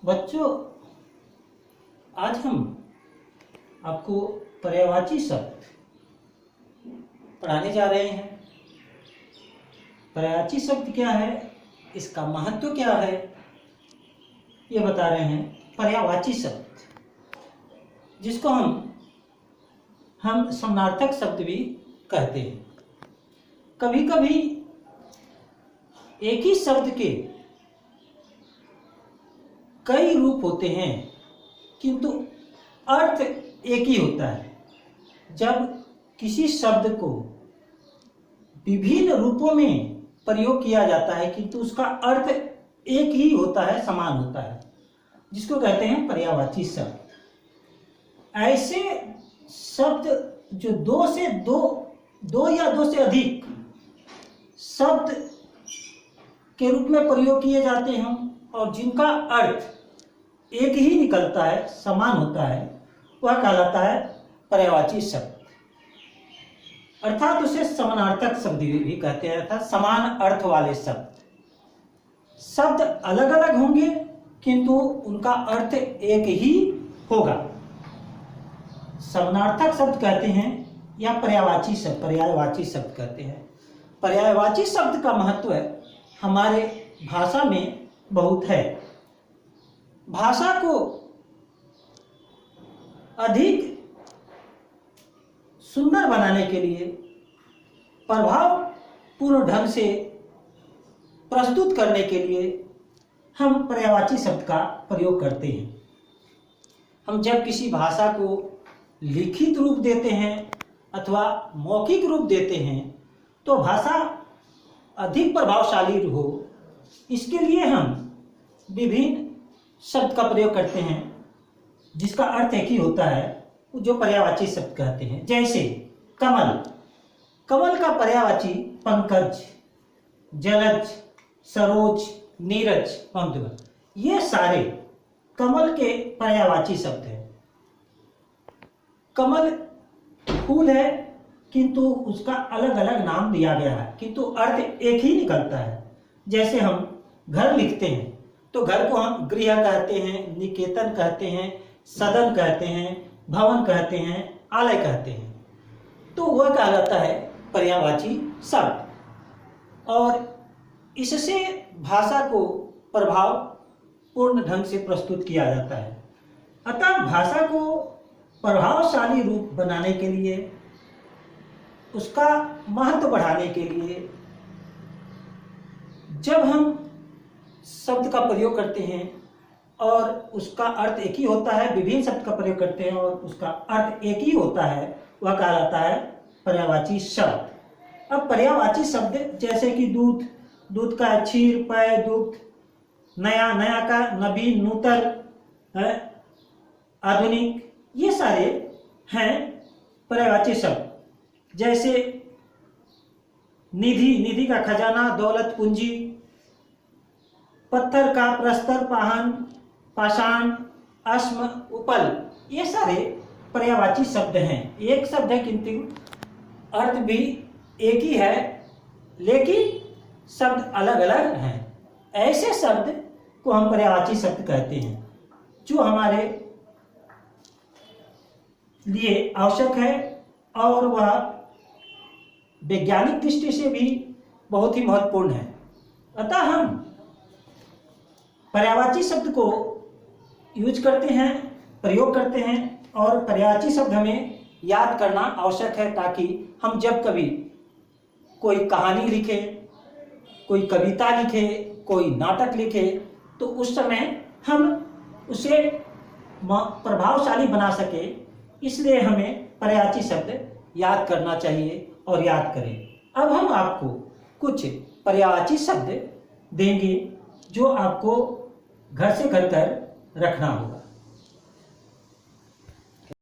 बच्चों, आज हम आपको पर्यायवाची शब्द पढ़ाने जा रहे हैं। पर्यायवाची शब्द क्या है, इसका महत्व क्या है, ये बता रहे हैं। पर्यायवाची शब्द जिसको हम समानार्थक शब्द भी कहते हैं। कभी कभी एक ही शब्द के कई रूप होते हैं किंतु अर्थ एक ही होता है। जब किसी शब्द को विभिन्न रूपों में प्रयोग किया जाता है किंतु उसका अर्थ एक ही होता है, समान होता है, जिसको कहते हैं पर्यायवाची शब्द। ऐसे शब्द जो दो या दो से अधिक शब्द के रूप में प्रयोग किए जाते हैं और जिनका अर्थ एक ही निकलता है, समान होता है, वह कहलाता है पर्यायवाची शब्द। अर्थात उसे समानार्थक शब्द भी कहते हैं, अर्थात समान अर्थ वाले शब्द। शब्द अलग अलग होंगे किंतु उनका अर्थ एक ही होगा। समानार्थक शब्द कहते हैं या पर्यायवाची शब्द कहते हैं। पर्यायवाची शब्द का महत्व हमारे भाषा में बहुत है। भाषा को अधिक सुंदर बनाने के लिए, प्रभावपूर्ण ढंग से प्रस्तुत करने के लिए हम पर्यायवाची शब्द का प्रयोग करते हैं। हम जब किसी भाषा को लिखित रूप देते हैं अथवा मौखिक रूप देते हैं तो भाषा अधिक प्रभावशाली हो, इसके लिए हम विभिन्न शब्द का प्रयोग करते हैं जिसका अर्थ एक ही होता है, जो पर्यायवाची शब्द कहते हैं। जैसे कमल का पर्यायवाची पंकज, जलज, सरोज, नीरज, पंक्तिबद्ध, ये सारे कमल के पर्यायवाची शब्द हैं। कमल फूल है किंतु उसका अलग अलग नाम दिया गया है किंतु अर्थ एक ही निकलता है। जैसे हम घर लिखते हैं तो घर को हम गृह कहते हैं, निकेतन कहते हैं, सदन कहते हैं, भवन कहते हैं, आलय कहते हैं, तो वह कहलाता है पर्यायवाची शब्द। और इससे भाषा को प्रभावपूर्ण ढंग से प्रस्तुत किया जाता है। अतः भाषा को प्रभावशाली रूप बनाने के लिए, उसका महत्व बढ़ाने के लिए जब हम शब्द का प्रयोग करते हैं और उसका अर्थ एक ही होता है, विभिन्न शब्द का प्रयोग करते हैं और उसका अर्थ एक ही होता है, वह कहलाता है पर्यायवाची शब्द। अब पर्यायवाची शब्द जैसे कि दूध का क्षीर, पेय, दुग्ध, नया का नवीन, नूतन, आधुनिक, ये सारे हैं पर्यायवाची शब्द। जैसे निधि का खजाना, दौलत, पूंजी, पत्थर का प्रस्तर, पाषाण, अश्म, उपल, ये सारे पर्यायवाची शब्द हैं। एक शब्द है किंतु अर्थ भी एक ही है, लेकिन शब्द अलग अलग हैं। ऐसे शब्द को हम पर्यायवाची शब्द कहते हैं, जो हमारे लिए आवश्यक है और वह वैज्ञानिक दृष्टि से भी बहुत ही महत्वपूर्ण है। अतः हम पर्यायवाची शब्द को यूज करते हैं, प्रयोग करते हैं और पर्यायवाची शब्द हमें याद करना आवश्यक है, ताकि हम जब कभी कोई कहानी लिखे, कोई कविता लिखे, कोई नाटक लिखे, तो उस समय हम उसे प्रभावशाली बना सके। इसलिए हमें पर्यायवाची शब्द याद करना चाहिए और याद करें। अब हम आपको कुछ पर्यायवाची शब्द देंगे जो आपको घर से घर कर रखना होगा।